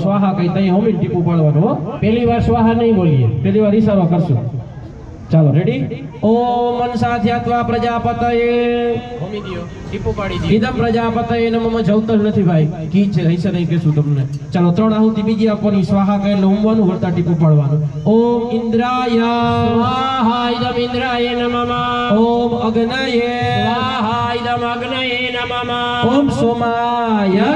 સ્વાહા કઈ તઈ હોમી ટીપું પાડવાનું હો પહેલી વાર સ્વાહા નહીં બોલીએ પહેલી વાર ઈશારો કરશું ચાલો રેડી ઓમ મનસાધ્યાત્વા પ્રજાપતયે હોમી દિયો ટીપું પાડી દીધું ઇદમ પ્રજાપતયે નમઃ જવતર નથી ભાઈ કી છે હૈસે નહીં કહેશું તમને ચાલો 3 આહુતિ બીજી આપવાની સ્વાહા કહીને ઊંઘવાનું વળતા ટીપું પાડવાનું ઓમ ઇન્દ્રાય સ્વાહા ઇદમ ઇન્દ્રાય નમઃ ઓમ અગ્નયે સ્વાહા ઇદમ અગ્નયે નમઃ ઓમ સોમાય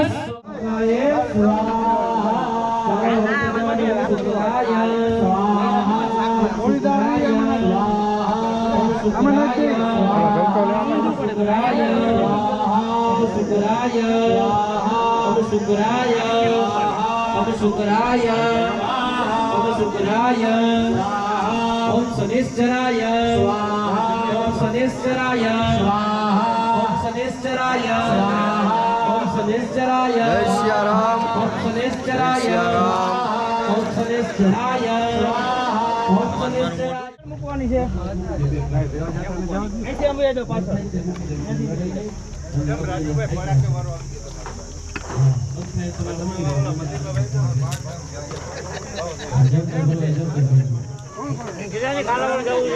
ओम शनिश्चराय ओम शनिश्चराय ओम शनिश्चराय ओम शनिश्चराय जय श्री राम ओम शनिश्चराय ओम शनिश्चराय ओम शनिश्चराय मुकवानी છે ऐसे हम ये दो पाछળ जब राजूભાઈ પડા કે મારો ગિરાની ખાલાવડ જવું છે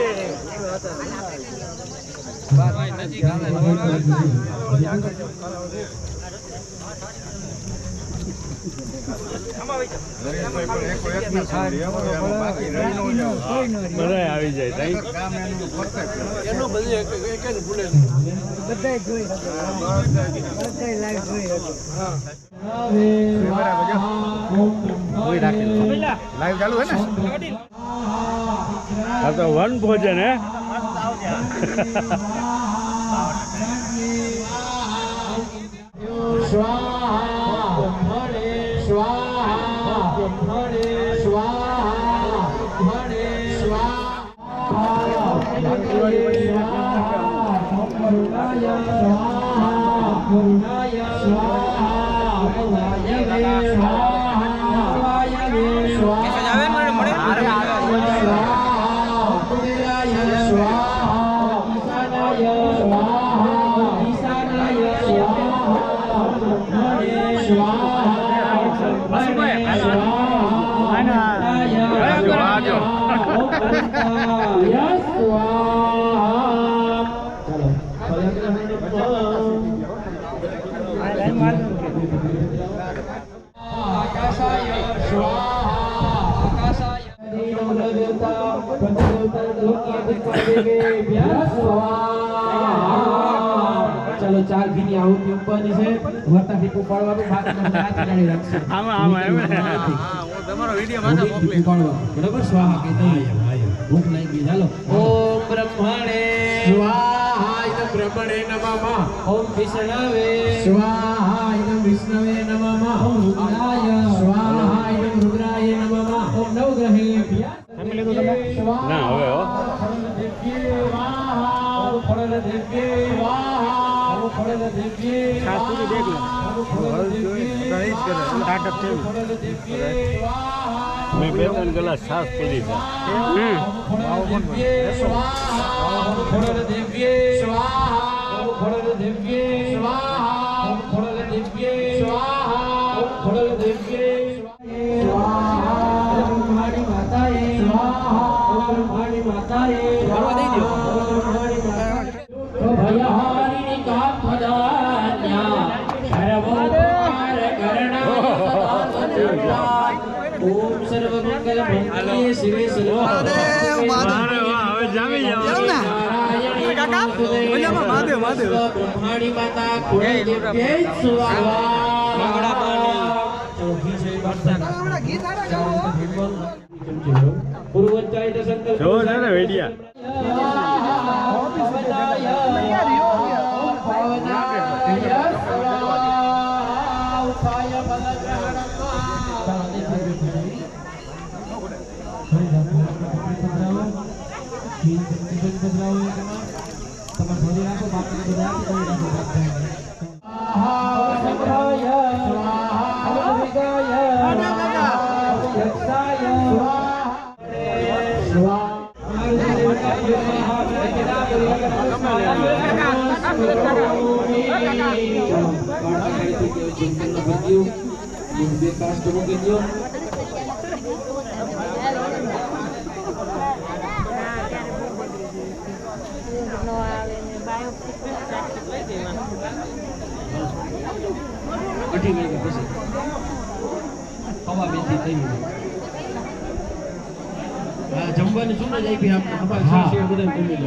ભાઈ નજીક આવે બધા આવી જાય એનું બધું એક ભૂલે બધા જોઈ બધા લાઈવ જોઈ લાઈવ ચાલુ હે ને આ તો વન ભોજન હે चलो 4 घीनी आहुति ઉપરની છે વર્તા ટીપું પાડવાનું બાકી હાથ ગાડી રાખશે આમાં હું તમારો વિડિયો માં મોકલી બરાબર સ્વાહા કે નહીં ભૂખ લાગી ચાલો ઓમ બ્રહ્મણે સ્વાહા ઇદમ બ્રહ્મણે નમઃ ઓમ વિષ્ણવે સ્વાહા ઇદમ વિષ્ણવે નમઃ ઓમ રુદ્રાય સ્વાહા ઇદમ રુદ્રાય નમઃ ઓમ નવગ્રહે ફેમિલી તો તમે ના હવે હો ફળલ દેવ્ય વાહ ફળલ દેવ્ય સાસુ દેખ લો ગણેશ કરે સ્ટાર્ટઅપ છે મેં 2-3 ગ્લાસ છાસ પીધી છે ફળલ દેવ્ય સ્વાહા ફળલ દેવ્ય સ્વાહા ફળલ દેવ્ય સ્વાહા ફળલ દેવ્ય સ્વાહા મારી માતાએ સ્વાહા મારી માતાએ કરવા દઈ દો ભયહારિણી કાપદાન્યા સર્વોપકાર કરણા ઓમ સર્વમંગલ મંગલે શિવે સર્વદેવ હવે જામી જાવ કાકા ઓલામાં મહાદેવ મહાદેવ બ્રહ્માણી માતા કુળદેવી સ્વાહા મંગળા પાણી ચોથી છે બરતા ગીત આડા જાવ પૂર્વચારિત સંકલ્પ જો ને વેડિયા બે કાસ્ટ મૂકી દો. કઠી ગઈ કે પછી હવા બેસી થઈ ગઈ. હા જમવાની શું જ આપી આપણે.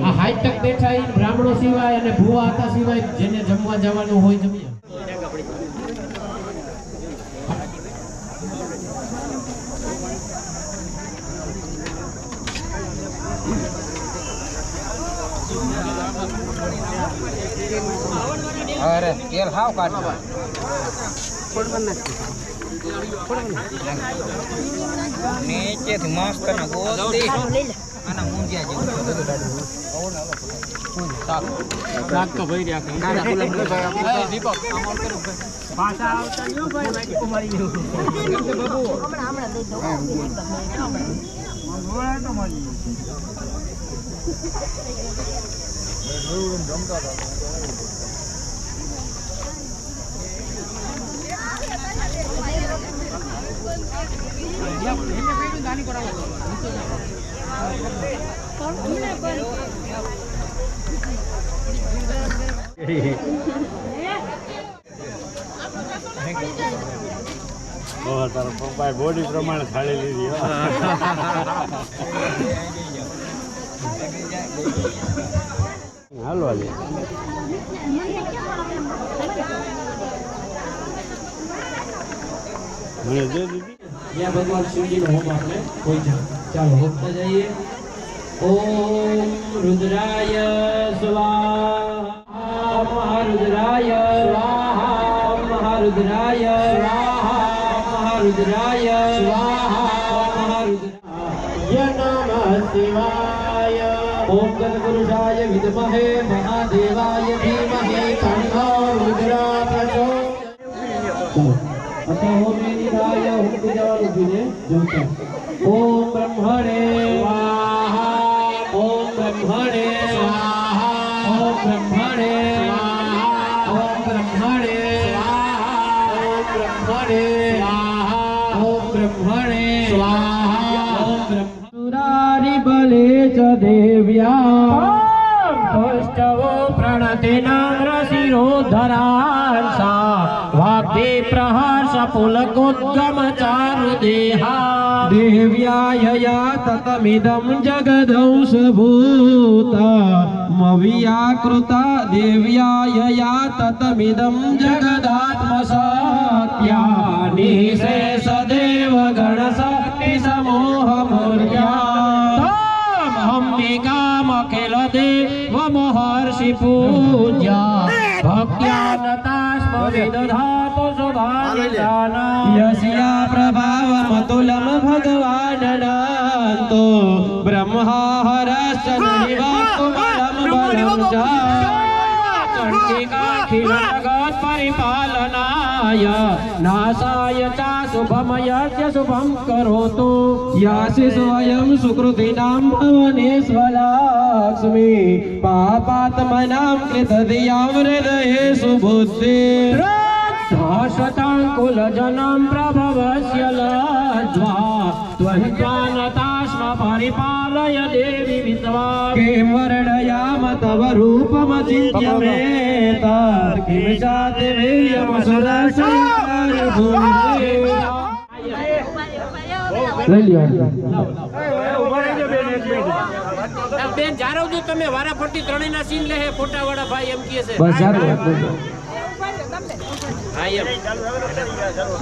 હા હાઈ તક બેઠા એ બ્રાહ્મણો સિવાય અને ભુવા હતા સિવાય જેને જમવા જવાનું હોય જમીએ. अरे तेल हाव काट नीचे थी मस्त ना गोदी आना मुंजिया जेवू रात तो भई રહ્યા કાના બોલા ભાઈ દીપક આમ કરો પાછા આવતા લ્યો ભાઈ નાખી કુમારી લ્યો બાબુ હમણાં દઈ દો બોલા તો મારી રમતા હતા તારો પપ્પાએ બોડી પ્રમાણે થાળી લીધી. હાલો આજે મને દે દીધી. જ્યાં ભગવાન શિવજીનો હોમ આપણે કોઈ જાય. ચાલો હોમતા જઈએ. ઓમ રુદ્રાય સ્વાહા મહારુદ્રાય સ્વાહા મહારુદ્રાય સ્વાહા મહારુદ્રાય સ્વાહા મહારુદ્રાય નમઃ શિવાય. ઓમ ગણપુરુષાય વિદ્મહે મહાદેવાય ધીમહિ તન્નો રુદ્રઃ પ્રચોદયાત્. अतः होमेनिराय हुक्तिजारुभिने जोता. ओम ब्रह्मणे स्वाहा ओम ब्रह्मणे स्वाहा ओम ब्रह्मणे स्वाहा ओम ब्रह्मणे स्वाहा ओम ब्रह्मणे स्वाहा ओम ब्रह्मणे स्वाहा ओम ब्रह्मणुरारि बले च देव्या पुष्टवो प्रणते नाम्रशिरोधरांसा वाग्दे प्रहर्ष पुलकोद्गम चारु देहा देव्याय या ततमिदं जगदंश भूता मव्याकृता देव्याय या ततमिदं जगदात्मसत्या निशेष देव गण शक्ति समूह मूर्त्या अंबिकाम अखिल देव महर्षि पूज्या भक्त्यानतास्म विदधातु शुभानिदाना यस्या प्रभावमतुलं भगवान् नन्तो ब्रह्मा हरश्च नैवास्तुमलं बलं च चण्डिकाखिल जगत् परिपालनाय नाशाय च शुभमयस्य शुभं करोतु यासि स्वयं सुकृतिनां भवनेश्वराक्ष्मी पापात्मनां कृतधियां हृदयेषु बुद्धिः शाश्वताङ्कुलजनं प्रभवस्य लज्ज्वा त्वन्त्वानतास्म परिपालय देवि विद्वा किं वर्णयाम तव रूपमचिन्त्य मेतत् किं चाति वीर्यमसुरसंहारभूमिः લઈ લ્યો બેન જારવજો તમે વારાફરતી ત્રણેયના સીન લે હે ફોટા વાળા ભાઈ એમ કહે છે બસ જારવ હા એમ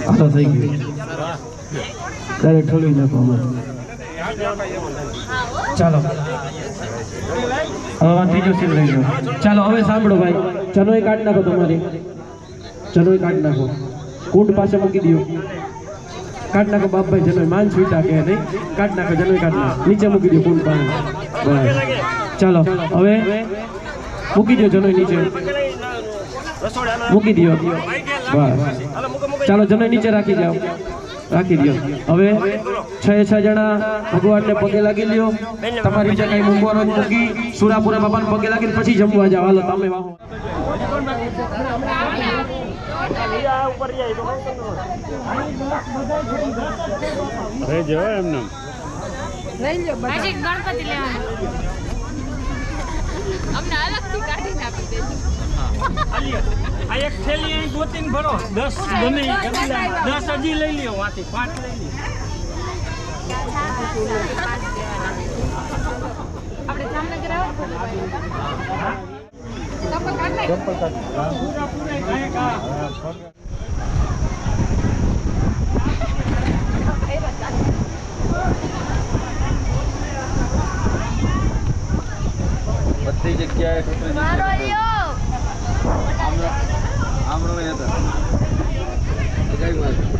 આ તો થઈ ગયું ત્યારે ઠોલી નાખો ચાલો હવે ત્રીજો સીન લઈ લો ચાલો હવે સાંભળો ભાઈ ચનોય કાઢ નાખો તમારી ચનોય કાઢ નાખો કુંડ પાસે મૂકી દો કાઢ નાખો બાપભાઈ જનોય માન છૂટા કે નહીં કાઢ નાખો જનોય કાઢ નાખો નીચે મૂકી દો કુંડ પાસે ચાલો હવે મૂકી દો જનોય નીચે મૂકી દો બસ ચાલો જનોય નીચે રાખી જાઓ રાખી દો હવે 6 જણા ભગવાનને પગે લાગી લ્યો તમારી જે કઈ મૂકવાનું મૂકી સુરાપુરા બાપાને પગે લાગીને પછી જમવા જાવ હાલો તમે વાહો રહેજો એમને હજી ગણપતિ લેવાનું અમને અલગથી કાઢીને આપી દેજો આ એક થેલી અહીં ગોતીને ભરો 10 ગમે ઈ કરી લે. 10 હજી લઈ લ્યો વાથી 5 લઈ લ્યો આપણે જામનગર આવો ચપ્પલ કાઢ નાખ. પૂરા પૂરા કાંઈ કા બધી જગ્યાએ ટોટલ મારો લ્યો આમરો હતા કઈ વાત